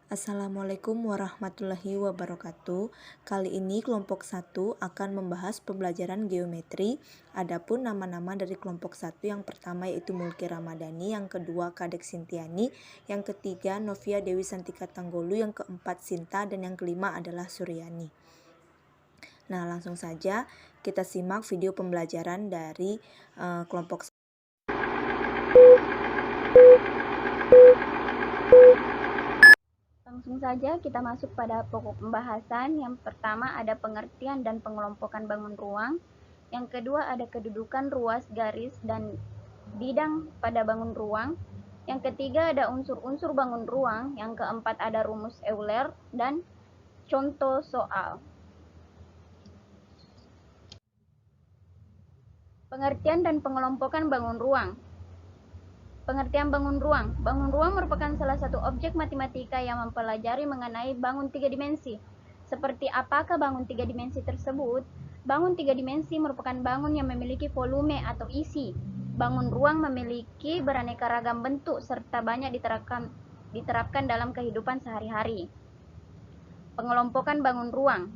Assalamualaikum warahmatullahi wabarakatuh. Kali ini kelompok 1 akan membahas pembelajaran geometri. Adapun nama-nama dari kelompok 1 yang pertama yaitu Mulki Ramadhani, yang kedua Kadek Sintiani, yang ketiga Novia Dewi Santika Tanggolu, yang keempat Sinta, dan yang kelima adalah Suryani. Nah, langsung saja kita simak video pembelajaran dari kelompok 1. Langsung saja kita masuk pada pokok pembahasan. Yang pertama ada pengertian dan pengelompokan bangun ruang. Yang kedua ada kedudukan ruas, garis, dan bidang pada bangun ruang. Yang ketiga ada unsur-unsur bangun ruang. Yang keempat ada rumus Euler dan contoh soal. Pengertian dan pengelompokan bangun ruang. Pengertian bangun ruang. Bangun ruang merupakan salah satu objek matematika yang mempelajari mengenai bangun tiga dimensi. Seperti apakah bangun tiga dimensi tersebut? Bangun tiga dimensi merupakan bangun yang memiliki volume atau isi. Bangun ruang memiliki beraneka ragam bentuk serta banyak diterapkan dalam kehidupan sehari-hari. Pengelompokan bangun ruang.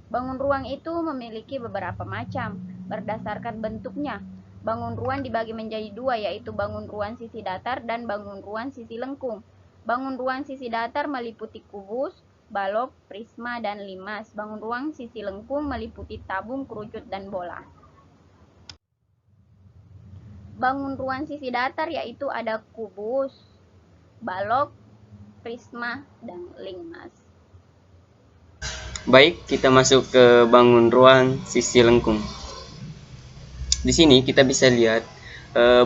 Bangun ruang itu memiliki beberapa macam berdasarkan bentuknya. Bangun ruang dibagi menjadi dua, yaitu bangun ruang sisi datar dan bangun ruang sisi lengkung. Bangun ruang sisi datar meliputi kubus, balok, prisma, dan limas. Bangun ruang sisi lengkung meliputi tabung, kerucut, dan bola. Bangun ruang sisi datar yaitu ada kubus, balok, prisma, dan limas. Baik, kita masuk ke bangun ruang sisi lengkung. Di sini kita bisa lihat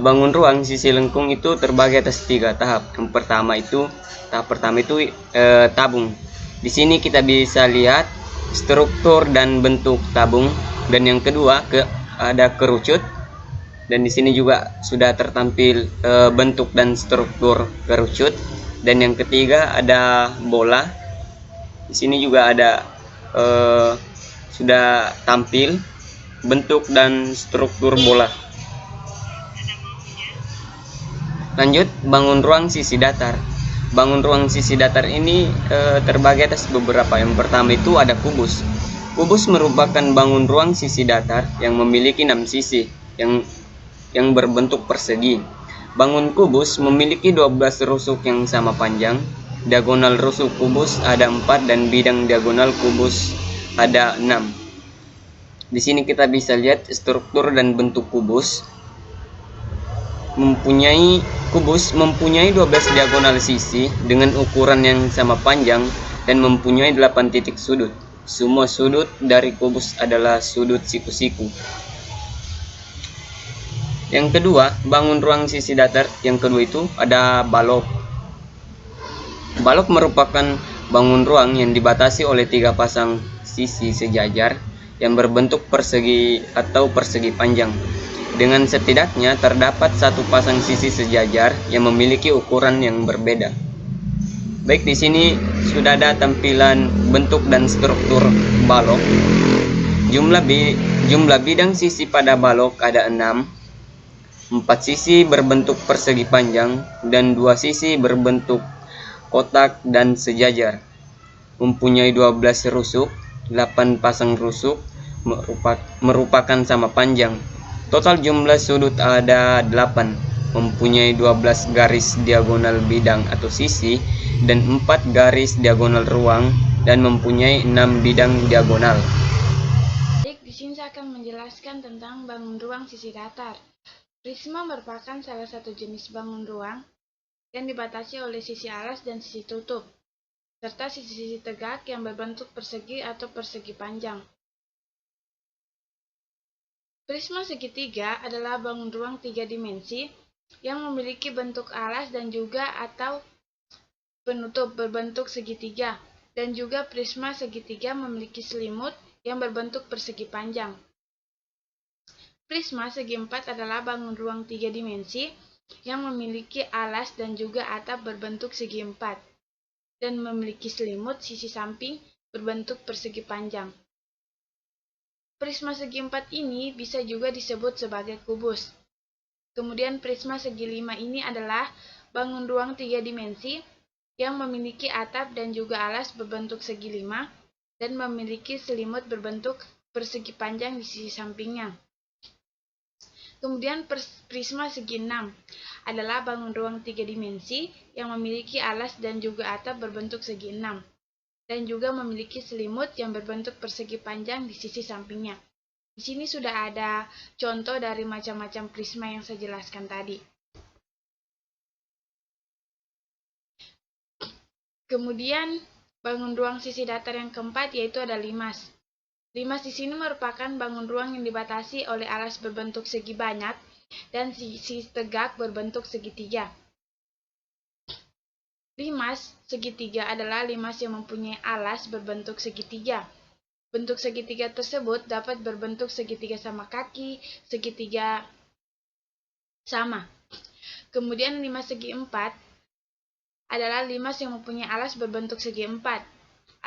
bangun ruang sisi lengkung itu terbagi atas 3 tahap. Tahap pertama itu tabung. Di sini kita bisa lihat struktur dan bentuk tabung, dan yang kedua ada kerucut, dan di sini juga sudah tertampil bentuk dan struktur kerucut, dan yang ketiga ada bola. Di sini juga ada sudah tampil bentuk dan struktur bola. Lanjut, bangun ruang sisi datar. Bangun ruang sisi datar ini terbagi atas beberapa. Yang pertama itu ada kubus. Kubus merupakan bangun ruang sisi datar yang memiliki 6 sisi yang berbentuk persegi. Bangun kubus memiliki 12 rusuk yang sama panjang. Diagonal rusuk kubus ada 4 dan bidang diagonal kubus ada 6. Di sini kita bisa lihat struktur dan bentuk kubus. Kubus mempunyai 12 diagonal sisi dengan ukuran yang sama panjang dan mempunyai 8 titik sudut. Semua sudut dari kubus adalah sudut siku-siku. Yang kedua, bangun ruang sisi datar. Yang kedua itu ada balok. Balok merupakan bangun ruang yang dibatasi oleh 3 pasang sisi sejajar yang berbentuk persegi atau persegi panjang. Dengan setidaknya terdapat 1 pasang sisi sejajar yang memiliki ukuran yang berbeda. Baik, di sini sudah ada tampilan bentuk dan struktur balok. Jumlah bidang sisi pada balok ada 6. 4 sisi berbentuk persegi panjang dan 2 sisi berbentuk kotak dan sejajar. Mempunyai 12 rusuk, 8 pasang rusuk merupakan sama panjang. Total jumlah sudut ada 8, mempunyai 12 garis diagonal bidang atau sisi dan 4 garis diagonal ruang, dan mempunyai 6 bidang diagonal. Baik, di sini saya akan menjelaskan tentang bangun ruang sisi datar. Prisma merupakan salah satu jenis bangun ruang yang dibatasi oleh sisi alas dan sisi tutup, serta sisi-sisi tegak yang berbentuk persegi atau persegi panjang. Prisma segitiga adalah bangun ruang 3 dimensi yang memiliki bentuk alas dan juga atau penutup berbentuk segitiga, dan juga prisma segitiga memiliki selimut yang berbentuk persegi panjang. Prisma segi 4 adalah bangun ruang 3 dimensi yang memiliki alas dan juga atap berbentuk segi 4 dan memiliki selimut sisi samping berbentuk persegi panjang. Prisma segi 4 ini bisa juga disebut sebagai kubus. Kemudian prisma segi 5 ini adalah bangun ruang 3 dimensi yang memiliki atap dan juga alas berbentuk segi 5 dan memiliki selimut berbentuk persegi panjang di sisi sampingnya. Kemudian prisma segi 6 adalah bangun ruang 3 dimensi yang memiliki alas dan juga atap berbentuk segi 6 dan juga memiliki selimut yang berbentuk persegi panjang di sisi sampingnya. Di sini sudah ada contoh dari macam-macam prisma yang saya jelaskan tadi. Kemudian bangun ruang sisi datar yang keempat yaitu ada limas. Limas di sini merupakan bangun ruang yang dibatasi oleh alas berbentuk segi banyak dan sisi tegak berbentuk segitiga. Limas segitiga adalah limas yang mempunyai alas berbentuk segitiga. Bentuk segitiga tersebut dapat berbentuk segitiga sama kaki, segitiga sama. Kemudian limas segi 4 adalah limas yang mempunyai alas berbentuk segi 4.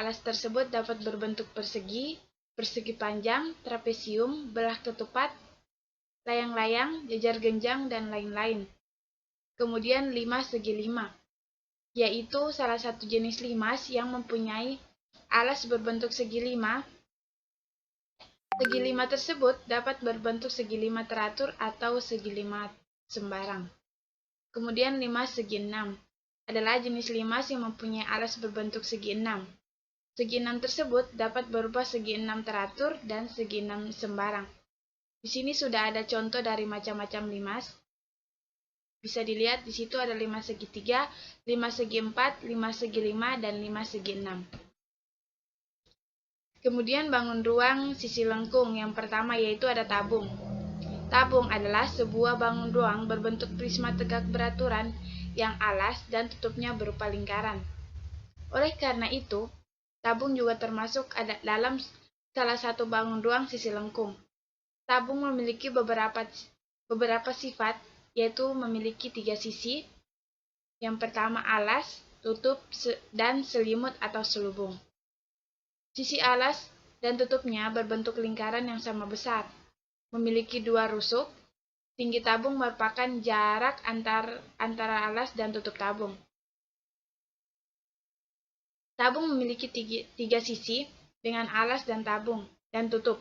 Alas tersebut dapat berbentuk persegi, persegi panjang, trapesium, belah ketupat, layang-layang, jajar genjang, dan lain-lain. Kemudian limas segi 5, yaitu salah satu jenis limas yang mempunyai alas berbentuk segi 5. Segi 5 tersebut dapat berbentuk segi 5 teratur atau segi 5 sembarang. Kemudian limas segi 6 adalah jenis limas yang mempunyai alas berbentuk segi 6. Segi 6 tersebut dapat berupa segi 6 teratur dan segi 6 sembarang. Di sini sudah ada contoh dari macam-macam limas. Bisa dilihat di situ ada limas segi 3, limas segi 4, limas segi 5, dan limas segi 6. Kemudian bangun ruang sisi lengkung yang pertama yaitu ada tabung. Tabung adalah sebuah bangun ruang berbentuk prisma tegak beraturan yang alas dan tutupnya berupa lingkaran. Oleh karena itu, tabung juga termasuk dalam salah satu bangun ruang sisi lengkung. Tabung memiliki beberapa sifat, yaitu memiliki 3 sisi. Yang pertama alas, tutup, dan selimut atau selubung. Sisi alas dan tutupnya berbentuk lingkaran yang sama besar, memiliki 2 rusuk. Tinggi tabung merupakan jarak antara alas dan tutup tabung. Tabung memiliki 3 sisi dengan alas dan tabung dan tutup.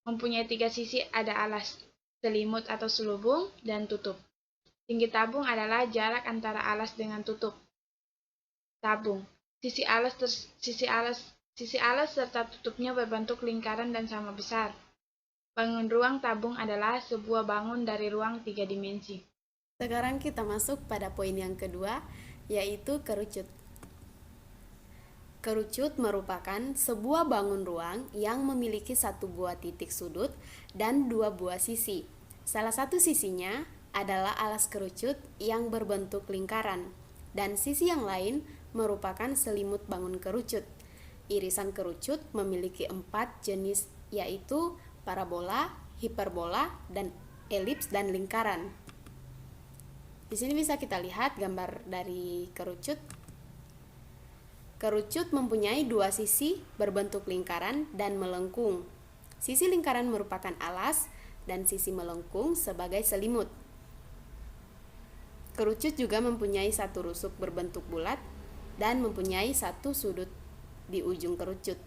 Mempunyai 3 sisi ada alas, selimut atau selubung, dan tutup. Tinggi tabung adalah jarak antara alas dengan tutup tabung. Sisi alas serta tutupnya berbentuk lingkaran dan sama besar. Bangun ruang tabung adalah sebuah bangun dari ruang 3 dimensi. Sekarang kita masuk pada poin yang kedua, yaitu kerucut. Kerucut merupakan sebuah bangun ruang yang memiliki 1 buah titik sudut dan 2 buah sisi. Salah satu sisinya adalah alas kerucut yang berbentuk lingkaran, dan sisi yang lain merupakan selimut bangun kerucut. Irisan kerucut memiliki 4 jenis, yaitu parabola, hiperbola, dan elips dan lingkaran. Di sini bisa kita lihat gambar dari kerucut. Kerucut mempunyai 2 sisi berbentuk lingkaran dan melengkung. Sisi lingkaran merupakan alas dan sisi melengkung sebagai selimut. Kerucut juga mempunyai 1 rusuk berbentuk bulat dan mempunyai 1 sudut di ujung kerucut.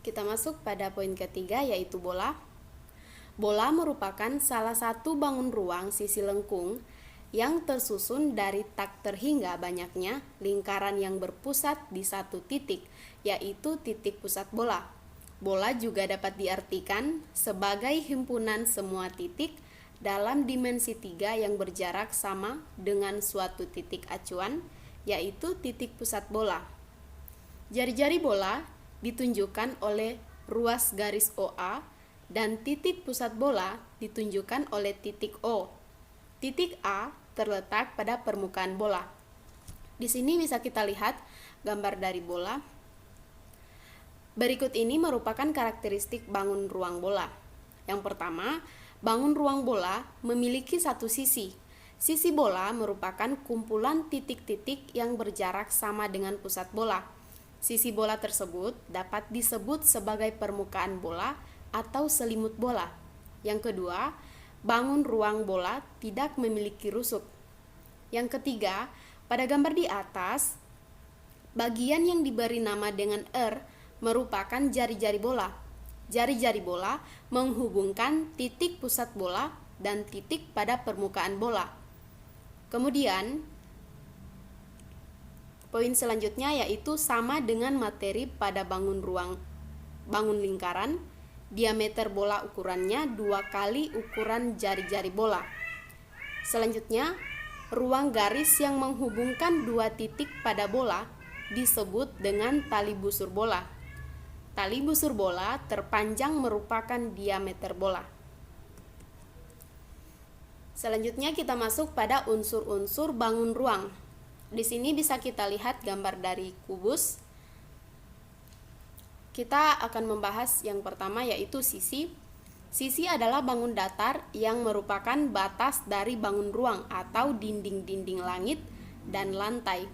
Kita masuk pada poin ketiga, yaitu bola. Bola merupakan salah satu bangun ruang sisi lengkung yang tersusun dari tak terhingga banyaknya lingkaran yang berpusat di 1 titik, yaitu titik pusat bola. Bola juga dapat diartikan sebagai himpunan semua titik dalam dimensi 3 yang berjarak sama dengan suatu titik acuan, yaitu titik pusat bola. Jari-jari bola ditunjukkan oleh ruas garis OA dan titik pusat bola ditunjukkan oleh titik O. Titik A terletak pada permukaan bola. Di sini bisa kita lihat gambar dari bola. Berikut ini merupakan karakteristik bangun ruang bola. Yang pertama, bangun ruang bola memiliki 1 sisi. Sisi bola merupakan kumpulan titik-titik yang berjarak sama dengan pusat bola. Sisi bola tersebut dapat disebut sebagai permukaan bola atau selimut bola. Yang kedua, bangun ruang bola tidak memiliki rusuk. Yang ketiga, Pada gambar di atas, bagian yang diberi nama dengan merupakan jari-jari bola. Jari-jari bola menghubungkan titik pusat bola dan titik pada permukaan bola. Kemudian, poin selanjutnya yaitu sama dengan materi pada bangun lingkaran, diameter bola ukurannya 2 kali ukuran jari-jari bola. Selanjutnya, ruang garis yang menghubungkan 2 titik pada bola disebut dengan tali busur bola. Tali busur bola terpanjang merupakan diameter bola. Selanjutnya kita masuk pada unsur-unsur bangun ruang. Di sini bisa kita lihat gambar dari kubus. Kita akan membahas yang pertama yaitu sisi. Sisi adalah bangun datar yang merupakan batas dari bangun ruang atau dinding-dinding langit dan lantai.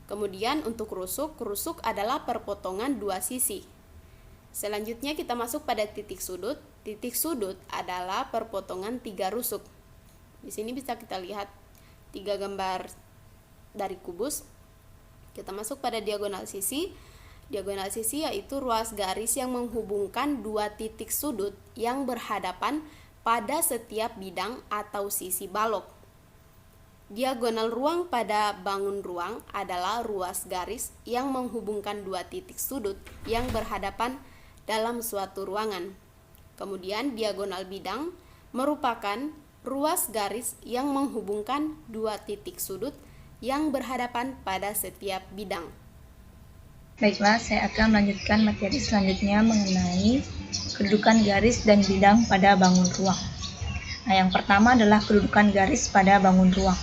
Kemudian untuk rusuk adalah perpotongan 2 sisi. Selanjutnya kita masuk pada titik sudut. Titik sudut adalah perpotongan 3 rusuk. Di sini bisa kita lihat 3 gambar dari kubus. Kita masuk pada diagonal sisi. Diagonal sisi yaitu ruas garis yang menghubungkan 2 titik sudut yang berhadapan pada setiap bidang atau sisi balok. Diagonal ruang pada bangun ruang adalah ruas garis yang menghubungkan 2 titik sudut yang berhadapan dalam suatu ruangan. Kemudian diagonal bidang merupakan ruas garis yang menghubungkan 2 titik sudut yang berhadapan pada setiap bidang. Baiklah, saya akan melanjutkan materi selanjutnya mengenai kedudukan garis dan bidang pada bangun ruang. Nah, yang pertama adalah kedudukan garis pada bangun ruang.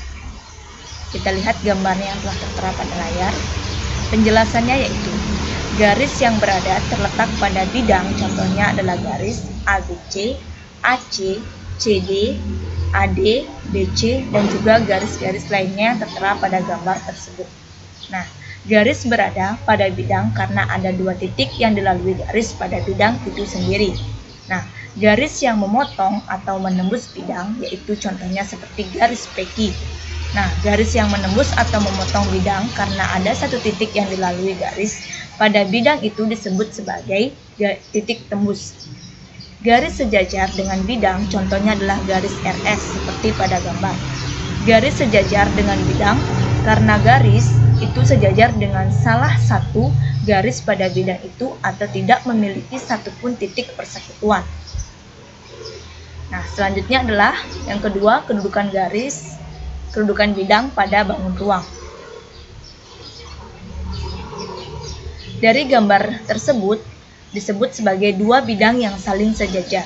Kita lihat gambarnya yang telah tertera pada layar. Penjelasannya yaitu, garis yang berada terletak pada bidang, contohnya adalah garis ABC, AC, CD, AD, BC, dan juga garis-garis lainnya yang tertera pada gambar tersebut. Nah, garis berada pada bidang karena ada 2 titik yang dilalui garis pada bidang itu sendiri. Nah, garis yang memotong atau menembus bidang yaitu contohnya seperti garis PQ. Nah, garis yang menembus atau memotong bidang karena ada 1 titik yang dilalui garis pada bidang itu disebut sebagai titik tembus. Garis sejajar dengan bidang contohnya adalah garis RS seperti pada gambar. Garis sejajar dengan bidang karena garis itu sejajar dengan salah satu garis pada bidang itu atau tidak memiliki satupun titik persekutuan. Nah, selanjutnya adalah yang kedua, kedudukan bidang pada bangun ruang. Dari gambar tersebut disebut sebagai 2 bidang yang saling sejajar.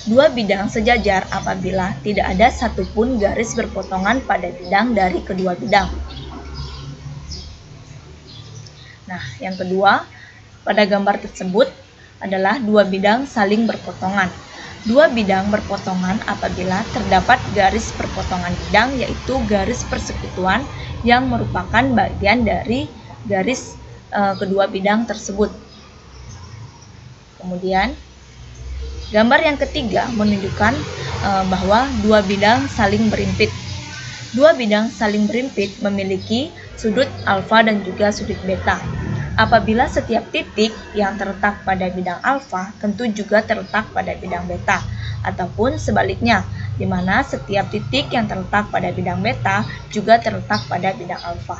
2 bidang sejajar apabila tidak ada satupun garis berpotongan pada bidang dari kedua bidang. Nah, yang kedua, pada gambar tersebut adalah 2 bidang saling berpotongan. 2 bidang berpotongan apabila terdapat garis perpotongan bidang yaitu garis persekutuan yang merupakan bagian dari garis kedua bidang tersebut. Kemudian, gambar yang ketiga menunjukkan bahwa 2 bidang saling berimpit. 2 bidang saling berimpit memiliki sudut alfa dan juga sudut beta. Apabila setiap titik yang terletak pada bidang alfa tentu juga terletak pada bidang beta, ataupun sebaliknya, di mana setiap titik yang terletak pada bidang beta juga terletak pada bidang alfa.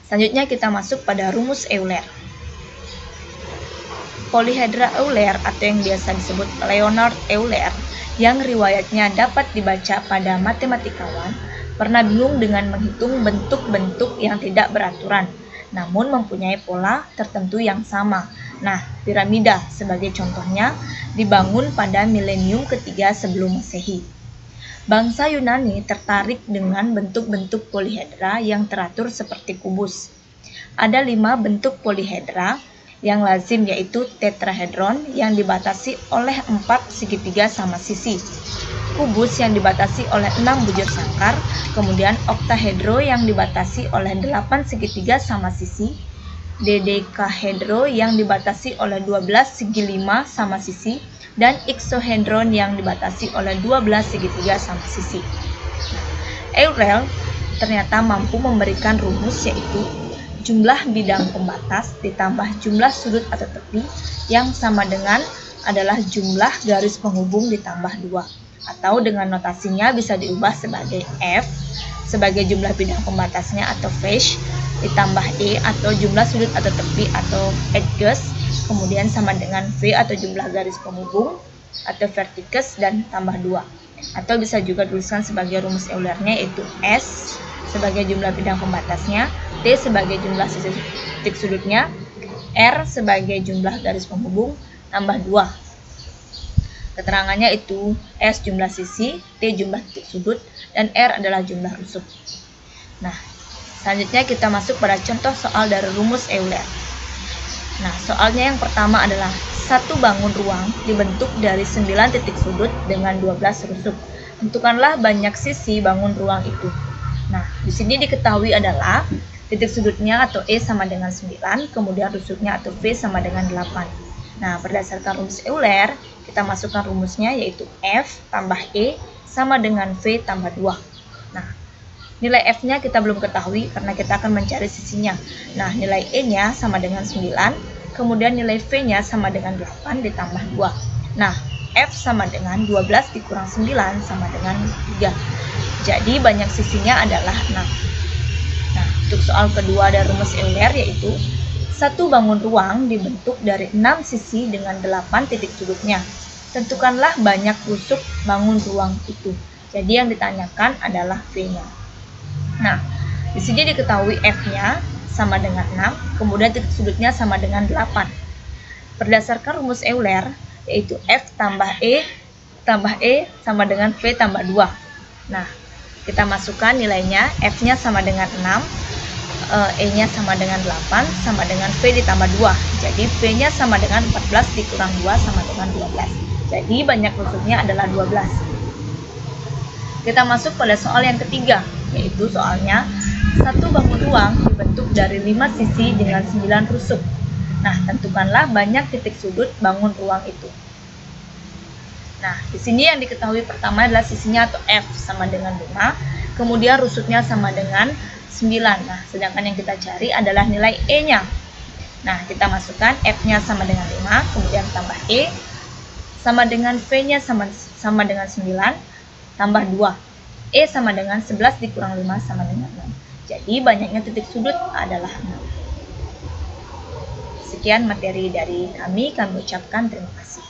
Selanjutnya kita masuk pada rumus Euler. Polihedra Euler atau yang biasa disebut Leonhard Euler yang riwayatnya dapat dibaca pada matematikawan pernah bingung dengan menghitung bentuk-bentuk yang tidak beraturan namun mempunyai pola tertentu yang sama. Nah, piramida sebagai contohnya dibangun pada milenium ketiga sebelum Masehi. Bangsa Yunani tertarik dengan bentuk-bentuk polihedra yang teratur seperti kubus. Ada 5 bentuk polihedra yang lazim yaitu tetrahedron yang dibatasi oleh 4 segitiga sama sisi, kubus yang dibatasi oleh 6 bujur sangkar, kemudian oktahedro yang dibatasi oleh 8 segitiga sama sisi, dodekahedro yang dibatasi oleh 12 segi 5 sama sisi, dan ixohedron yang dibatasi oleh 12 segitiga sama sisi. Euler ternyata mampu memberikan rumus, yaitu jumlah bidang pembatas ditambah jumlah sudut atau tepi yang sama dengan adalah jumlah garis penghubung ditambah 2. Atau dengan notasinya bisa diubah sebagai F sebagai jumlah bidang pembatasnya atau face ditambah E atau jumlah sudut atau tepi atau edges, kemudian sama dengan V atau jumlah garis penghubung atau vertices dan tambah 2. Atau bisa juga tuliskan sebagai rumus Eulernya, yaitu S sebagai jumlah bidang pembatasnya, T sebagai jumlah sisi titik sudutnya, R sebagai jumlah garis penghubung, tambah 2. Keterangannya itu S jumlah sisi, T jumlah titik sudut, dan R adalah jumlah rusuk. Nah, selanjutnya kita masuk pada contoh soal dari rumus Euler. Nah, soalnya yang pertama adalah satu bangun ruang dibentuk dari 9 titik sudut dengan 12 rusuk. Tentukanlah banyak sisi bangun ruang itu. Nah, di sini diketahui adalah titik sudutnya atau E sama dengan 9, kemudian rusuknya atau V sama dengan 8. Nah, berdasarkan rumus Euler, kita masukkan rumusnya, yaitu F tambah E sama dengan V tambah 2. Nah, nilai F-nya kita belum ketahui karena kita akan mencari sisinya. Nah, nilai E-nya sama dengan 9, kemudian nilai V-nya sama dengan 8 ditambah 2. Nah, F sama dengan 12 dikurang 9 sama dengan 3. Jadi, banyak sisinya adalah 6. Nah, untuk soal kedua dari rumus Euler, yaitu satu bangun ruang dibentuk dari 6 sisi dengan 8 titik sudutnya. Tentukanlah banyak rusuk bangun ruang itu. Jadi yang ditanyakan adalah V-nya. Nah, di sini diketahui F-nya sama dengan 6, kemudian titik sudutnya sama dengan 8. Berdasarkan rumus Euler, yaitu F tambah E sama dengan V tambah 2. Nah, kita masukkan nilainya, F-nya sama dengan 6, E-nya sama dengan 8, sama dengan V ditambah 2. Jadi V-nya sama dengan 14 dikurang 2 sama dengan 12. Jadi banyak rusuknya adalah 12. Kita masuk pada soal yang ketiga, yaitu soalnya satu bangun ruang dibentuk dari 5 sisi dengan 9 rusuk. Nah, tentukanlah banyak titik sudut bangun ruang itu. Nah, di sini yang diketahui pertama adalah sisinya atau F sama dengan 5, kemudian rusuknya sama dengan 9. Nah, sedangkan yang kita cari adalah nilai E-nya. Nah, kita masukkan F-nya sama dengan 5, kemudian tambah E, sama dengan V-nya sama dengan 9, tambah 2. E sama dengan 11 dikurang 5 sama dengan 6. Jadi, banyaknya titik sudut adalah 6. Sekian materi dari kami ucapkan terima kasih.